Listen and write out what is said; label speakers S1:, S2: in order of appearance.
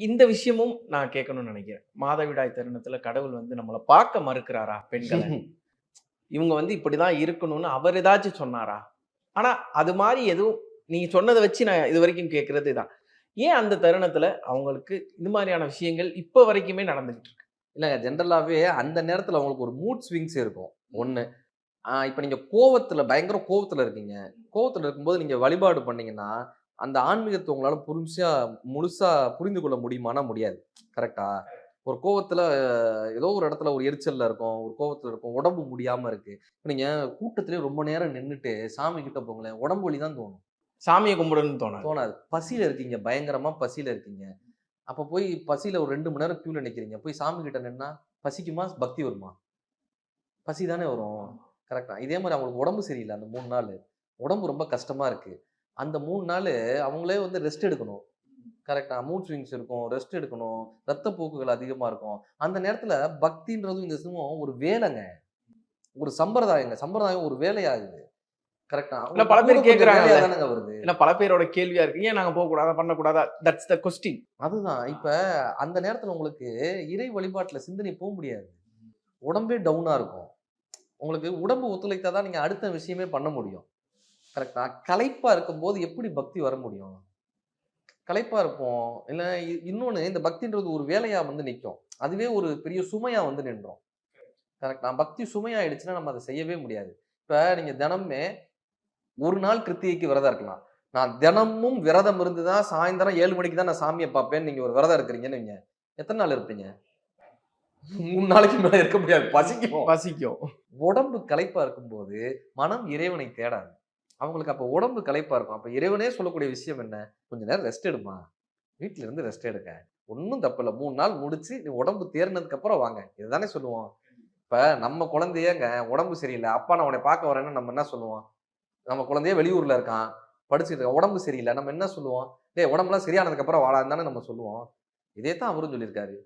S1: இந்த விஷயமும் நான் கேட்கணும்னு நினைக்கிறேன். மாதவிடாய் தருணத்துல கடவுள் வந்து நம்மள பார்க்க மறுக்கிறாரா பெண்கள? இவங்க வந்து இப்படிதான் இருக்கணும்னு அவர் ஏதாச்சும் சொன்னாரா? ஆனா, அது மாரி எதுவும் நீங்க சொன்னத வச்சு நான் இதுவரைக்கும் கேட்கிறது இதான். ஏன் அந்த தருணத்துல அவங்களுக்கு இது மாரியான விஷயங்கள் இப்ப வரைக்குமே நடந்துகிட்டு இருக்கு?
S2: இல்லங்க ஜென்ரலாவே அந்த நேரத்துல உங்களுக்கு ஒரு மூட் ஸ்விங்ஸ் இருக்கும். 1 இப்ப நீங்க கோவத்துல பயங்கர கோவத்துல இருக்கீங்க. கோவத்துல இருக்கும்போது நீங்க வழிபாடு பண்ணீங்கன்னா, அந்த ஆன்மீகத்த உங்களால முழுசா புரிந்து கொள்ள முடியுமான்னா முடியாது. கரெக்ட்டா? ஒரு கோவத்துல ஏதோ ஒரு இடத்துல ஒரு எரிச்சல்ல இருக்கோம். ஒரு கோவத்துல இருக்கோம். உடம்பு முடியாம இருக்கு. இப்ப நீங்க கூட்டத்திலேயே ரொம்ப நேரம் நின்னுட்டு சாமி கிட்ட போங்களேன். உடம்பு வலி தான் தோணும்.
S1: சாமிய கும்பிடணும்னு தோணாது.
S2: தோணாது. பசியில இருக்கீங்க. பயங்கரமா பசியில இருக்கீங்க. அப்ப போய் பசியில ஒரு 2 மணி நேரம் கியூல நிக்கிறீங்க. போய் சாமி கிட்ட நின்னா, பசிக்குமா? பக்தி வருமா? பசி தானே வரும். கரெக்ட்டா. இதே மாரி அவங்களுக்கு உடம்பு சரியில்ல அந்த 3 நாளு. உடம்பு ரொம்ப கஷ்டமா இருக்கு. அந்த 3 நாளு அவங்களே வந்து ரெஸ்ட் எடுக்கணும். கரெக்ட்டா. மூட் ஸ்விங்ஸ் இருக்கும். ரெஸ்ட் எடுக்கணும். ரத்தப்போக்குகள் அதிகமா இருக்கும். அந்த நேரத்துல பக்தின்றதும் இந்த இதுவும் ஒரு வேலைங்க. ஒரு சம்பிரதாயங்க. சம்பிரதாயம் ஒரு வேலையா இது. கரெக்ட்டா.
S1: இல்ல
S2: உங்களுக்கு
S1: பல
S2: கூட
S1: பேர்
S2: கொஞ்சம் வேலையா
S1: கேட்கறாங்கல்ல.
S2: தானங்க வருது.
S1: இல்ல பல பேரோட கேள்வியா இருக்கு. ஏன் நாங்க போகக்கூடாதா? பண்ணக்கூடாதா? That's the question.
S2: அதுதான். இப்ப அந்த நேரத்துல உங்களுக்கு இறை வழிபாட்டுல சிந்தனை முடியாது. உடம்பே டவுனா இருக்கும். உங்களுக்கு உடம்பு ஒத்துழைத்தா தான் நீங்க அடுத்த விஷயமே பண்ண முடியும். கரெக்ட்டா? களைப்பா இருக்கும்போது எப்படி பக்தி வர முடியும்? களைப்பா இருப்போம். இல்ல இன்னொன்னு இந்த பக்தின்றது ஒரு வேலையா வந்து நிக்கும். அதுவே ஒரு பெரிய சுமையா வந்து நின்றும். கரெக்ட்டா? பக்தி சுமையாயிடுச்சுன்னா நம்ம அத செய்யவே முடியாது. இப்ப நீங்க தினமுமே ஒரு நாள் கிருத்திகைக்கு விரதம் இருக்கலாம். நான் தினமும் விரதம் இருந்து தான் சாயந்தரம் 7 மணிக்கு தான் நான் சாமிய பார்ப்பேன்னு நீங்க ஒரு விரதம் இருக்கிறீங்கன்னு வைங்க. எத்தன நாள் இருப்பீங்க? 3 நாளைக்கு மேல இருக்க முடியாது. பசிக்கும்.
S1: பசிக்கும்.
S2: உடம்பு களைப்பா இருக்கும்போது, மனம் இறைவனை தேடாது. அவங்களுக்கு அப்ப உடம்பு களைப்பா இருக்கும். அப்ப இறைவனே சொல்லக்கூடிய விஷயம் என்ன? "கொஞ்ச நேரம் ரெஸ்ட் எடும்மா. வீட்ல இருந்து ரெஸ்ட் எடுங்க. ஒண்ணும் தப்பில்ல. 3 நாள் முடிச்சு, நீ உடம்பு தேறினதுக்கு அப்புறம் வாங்க." இதுதானே சொல்லுவோம். இப்ப நம்ம குழந்தையேங்க உடம்பு சரியில்ல. "அப்பா நான் உன்னைய பார்க்க வரேன்னு" நம்ம என்ன சொல்லுவோம்? நம்ம குழந்தையே வெளியூர்ல இருக்கான். படிச்சுட்டு இருக்கான். உடம்பு சரியில்ல. நம்ம என்ன சொல்லுவோம்? "டேய் உடம்பெல்லாம் சரியானதுக்கு அப்புறம் வாடான்னு" தானே நம்ம சொல்லுவோம். இதே தான் அவரும் சொல்லியிருக்காரு.